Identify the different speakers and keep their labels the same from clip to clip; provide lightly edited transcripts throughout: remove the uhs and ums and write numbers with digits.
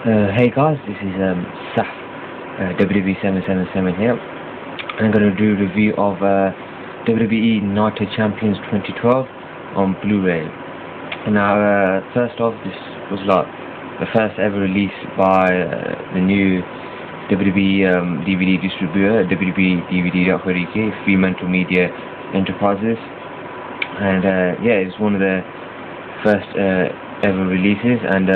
Speaker 1: Hey guys, this is Saf, WWE777 here. I'm going to do a review of WWE Night of Champions 2012 on Blu-ray. Now, first off, this was like the first ever release by the new WWE DVD distributor, WWE Fremantle Media Enterprises, and yeah, it's one of the first ever releases, and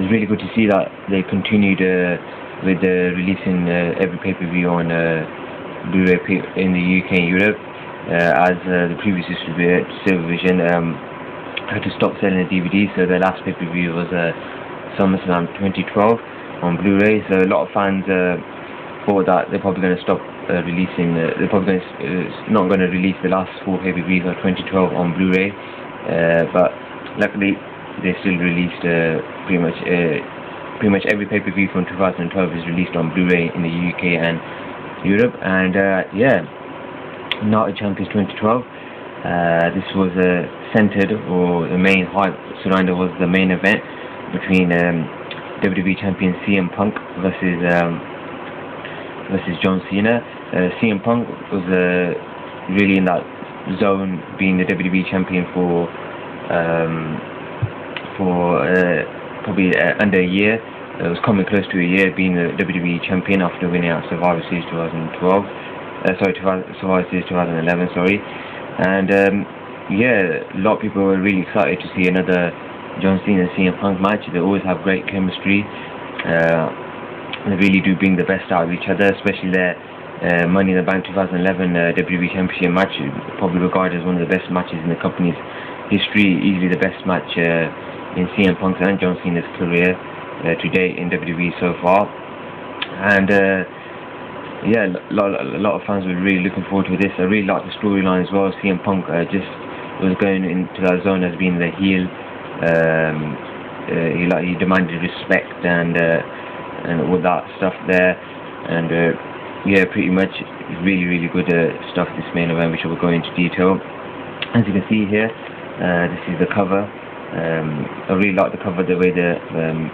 Speaker 1: it's really good to see that they continued with releasing every pay-per-view on Blu-ray in the UK and Europe, as the previous distributor, Silvervision, had to stop selling the DVD. So the last pay-per-view was SummerSlam 2012 on Blu-ray. So a lot of fans thought that they're probably going to stop releasing. They're probably not going to release the last 4 pay-per-views of 2012 on Blu-ray, but luckily they still released pretty much every pay-per-view from 2012 is released on Blu-ray in the UK and Europe. And yeah, Night of Champions 2012. This was centered, or the main hype surrounded was the main event between WWE Champion CM Punk versus John Cena. CM Punk was really in that zone, being the WWE Champion for probably under a year. It was coming close to a year being the WWE Champion after winning out Survivor Series 2012. Survivor Series 2011. Sorry, and yeah, a lot of people were really excited to see another John Cena and CM Punk match. They always have great chemistry. They really do bring the best out of each other, especially their Money in the Bank 2011 WWE Championship match, probably regarded as one of the best matches in the company's history, easily the best match in CM Punk's and John Cena's career to date in WWE so far. And yeah, a lot of fans were really looking forward to this. I really liked the storyline as well. CM Punk just was going into that zone as being the heel. He demanded respect and all that stuff there. And yeah, pretty much really good stuff, this main event, which I will go into detail. As you can see here, this is the cover. I really like the cover, the way the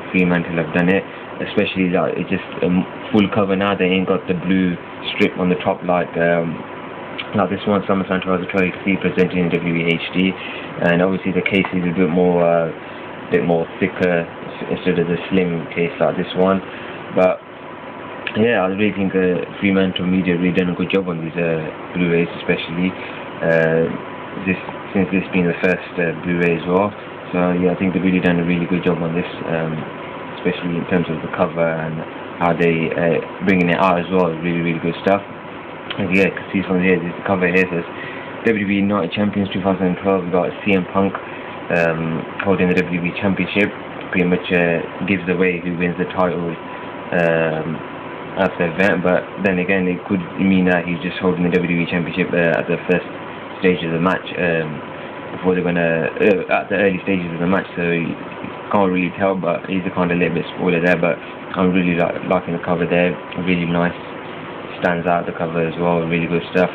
Speaker 1: Fremantle have done it, especially like it's just a full cover now. They ain't got the blue strip on the top like this one, SummerSlam 2012, you can see presented in WHD, and obviously the case is a bit more thicker instead of the slim case like this one. But yeah, I really think Fremantle Media really done a good job on these Blu-rays, especially since this being the first Blu-ray as well. So yeah, I think they've really done a really good job on this, especially in terms of the cover and how they bringing it out as well. Really good stuff. And yeah, you can see from here, this cover here says WWE Night of Champions 2012. We've got CM Punk holding the WWE Championship. Pretty much gives away who wins the title at the event, but then again, it could mean that he's just holding the WWE Championship at the first stage of the match, before they're gonna at the early stages of the match, so you can't really tell. But he's a kind of little bit spoiler there. But I'm really liking the cover there. Really nice, stands out the cover as well. Really good stuff.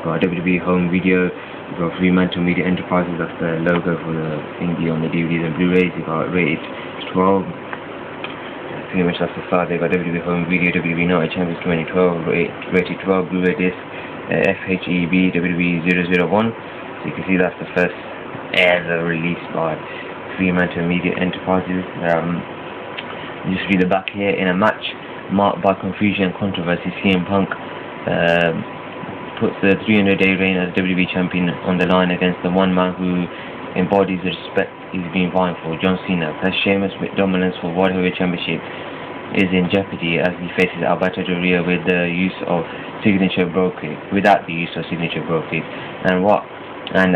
Speaker 1: Got WWE home video. You've got Fremantle Media Enterprises. That's the logo for the thingy on the DVDs and Blu-rays. You've got rated 12. Pretty much that's the start. They've got WWE home video, WWE Night of Champions 2012, rated 12 Blu-ray disc, FHEB WWE 001. So you can see that's the first ever release by Fremantle Media Enterprises. Just read the back here. In a match marked by confusion and controversy, CM Punk puts the 300-day reign as WWE Champion on the line against the one man who embodies the respect he's been vying for, John Cena. As Sheamus' dominance for World Heavyweight Championship is in jeopardy as he faces Alberto Del Rio without the use of signature bro kick, and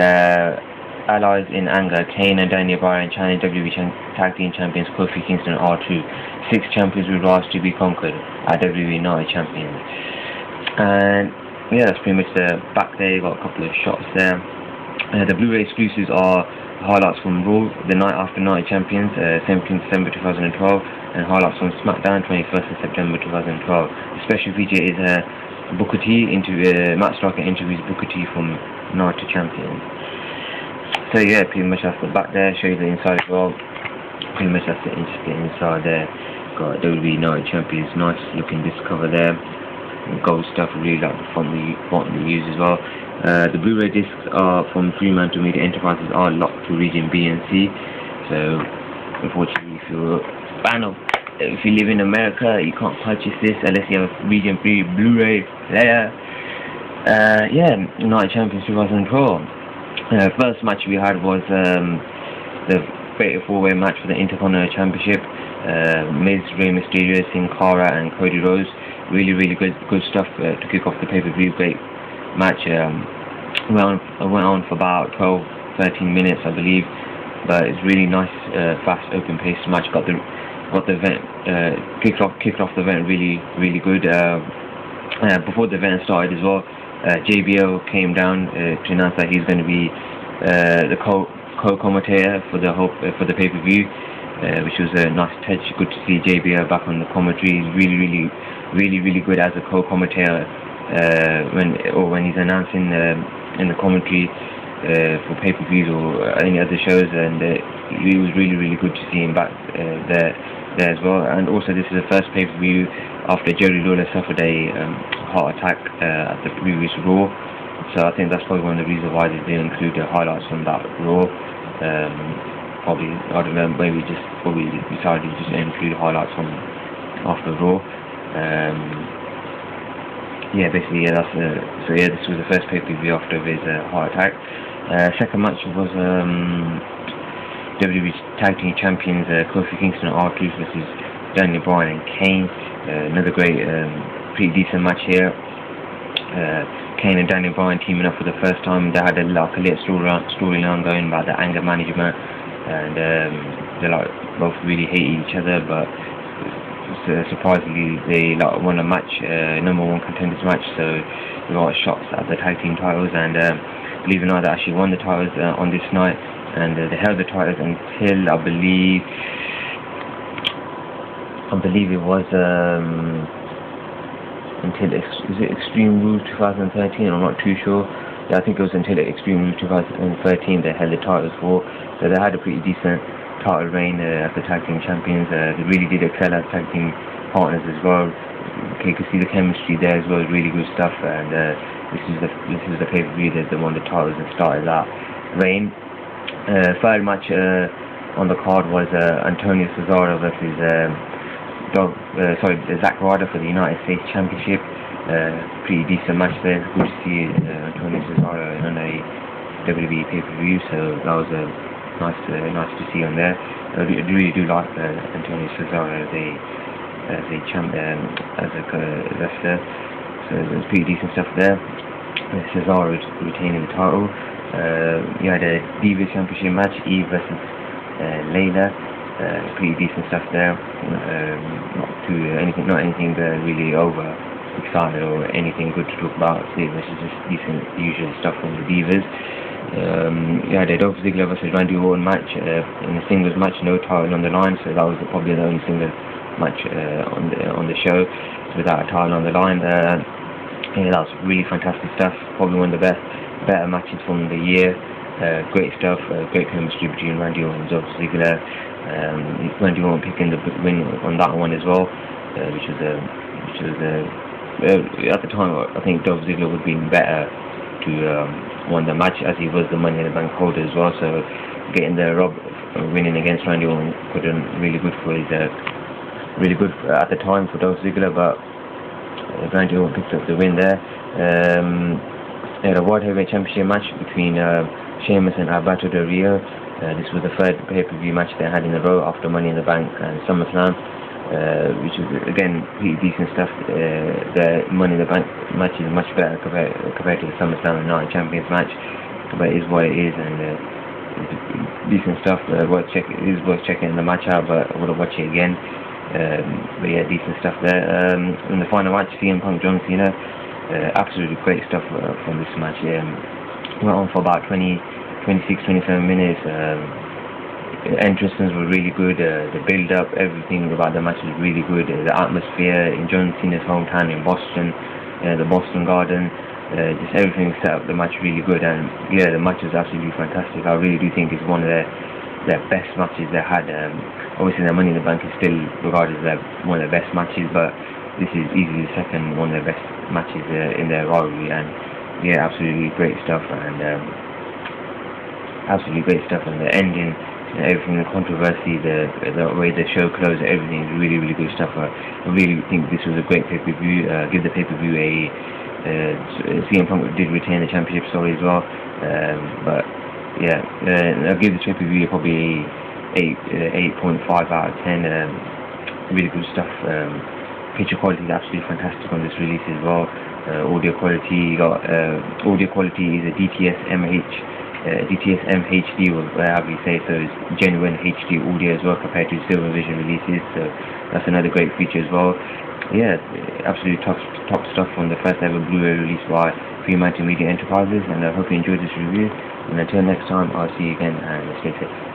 Speaker 1: allies in anger, Kane and Daniel Bryan challenge WWE Tag Team Champions Kofi Kingston and R2. 6 champions will rise to be conquered at WWE Night of Champions. And yeah, that's pretty much the back there. You got a couple of shots there. The Blu-ray exclusives are highlights from Raw, the night after Night of Champions, 17th December 2012, and highlights from SmackDown, 21st of September 2012. The special feature is Booker T Matt Striker interviews Booker T from Night of Champions. So yeah, pretty much that's the back there. Show you the inside as well. pretty much that's the inside there. Got WWE United Champions, nice looking disc cover there. Gold stuff, really like the font they use as well. The Blu-ray discs are from Fremantle Media Enterprises, are locked to region B and C. So unfortunately, if you live in America, you can't purchase this unless you have a region 3 Blu-ray player. Yeah, United Champions 2012. First match we had was the Fatal 4-Way match for the Intercontinental Championship. Miz, Rey Mysterio, Sin Cara and Cody Rhodes. Really good stuff to kick off the pay-per-view. Great match. Went on for about 12-13 minutes, I believe, but it's really nice, fast, open-paced match. Got the event kicked off the event really good. Before the event started as well, JBL came down to announce that he's going to be the co-commentator for the pay-per-view, which was a nice touch. Good to see JBL back on the commentary. He's really good as a co-commentator when he's announcing in the commentary for pay-per-views or any other shows, and it was really good to see him back there as well. And also, this is the first pay-per-view after Jerry Lawler suffered a heart attack at the previous Raw, so I think that's probably one of the reasons why they didn't include the highlights from that Raw. Probably, I don't know, maybe probably decided to just include highlights from after Raw. Basically, this was the first pay-per-view after his heart attack. Second match was WWE Tag Team Champions Kofi Kingston and R-Truth versus Daniel Bryan and Kane. Another great, pretty decent match here. Kane and Daniel Bryan teaming up for the first time. They had a little storyline going about the anger management, and they both really hate each other, but surprisingly they won a match, number one contenders match, so they got shots at the tag team titles, and believe it or not, they actually won the titles on this night, and they held the titles until I believe it was until Extreme Rules 2013. I'm not too sure. Yeah, I think it was until Extreme Rules 2013 they held the titles for. So they had a pretty decent title reign as the tag team champions. They really did excel as tag team partners as well. You could see the chemistry there as well. Really good stuff. And this is the pay-per-view that they won the titles and started that reign. Third match on the card was Antonio Cesaro versus Zack Ryder for the United States Championship. Pretty decent match there. Good to see Antonio Cesaro on a WWE pay-per-view, so that was nice to see on there. I really do like Antonio Cesaro as a champion, as a wrestler. So there's pretty decent stuff there. Cesaro is retaining the title. You had a Divas Championship match, Eve versus Layla. Pretty decent stuff there. Not anything really over excited or anything good to talk about. This is just decent, usual stuff from the Divas. You had a Dolph Ziggler versus Randy Orton match in a singles match, no title on the line, so that was probably the only single match on the show without a title on the line. That was really fantastic stuff. Probably one of the better matches from the year. Great stuff. Great chemistry between Randy Orton and Dolph Ziggler. Randy Orton picking the win on that one as well, which was at the time I think Dolph Ziggler would have been better to won the match, as he was the Money in the Bank holder as well. So getting the winning against Randy Orton could have been really good for at the time for Dolph Ziggler, but Randy Orton picked up the win there. They had a World Heavyweight Championship match between Sheamus and Alberto Del Rio. This was the third pay-per-view match they had in a row after Money in the Bank and SummerSlam, which was again pretty decent stuff. The Money in the Bank match is much better compared to the SummerSlam and Night Champions match, but it is what it is, and decent stuff. It is worth checking the match out, but I would have watched it again. But yeah, decent stuff there. In the final match, CM Punk, John Cena. Absolutely great stuff from this match. Went on for about 26-27 minutes. Entrances were really good. The build-up, everything about the match was really good. The atmosphere in John Cena's hometown in Boston, the Boston Garden, just everything set up the match really good. And yeah, the match was absolutely fantastic. I really do think it's one of the their best matches they had. Obviously, their Money in the Bank is still regarded as one of their best matches, but this is easily the second one of their best matches in their rivalry. And yeah, absolutely great stuff, and the ending, everything, the controversy, the way the show closed, everything is really, really good stuff. I really think this was a great pay-per-view. Give the pay-per-view a CM Punk did retain the championship story as well, but yeah, I'll give this pay-per-view probably a 8.5 out of 10. Really good stuff. Picture quality is absolutely fantastic on this release as well. Audio quality, audio quality is a DTS MHD, or however you say, so it's genuine HD audio as well compared to Silver Vision releases, so that's another great feature as well. Yeah, absolutely top stuff on the first ever Blu-ray release by Fremantle Media Enterprises, and I hope you enjoyed this review, and until next time, I'll see you again, and stay safe.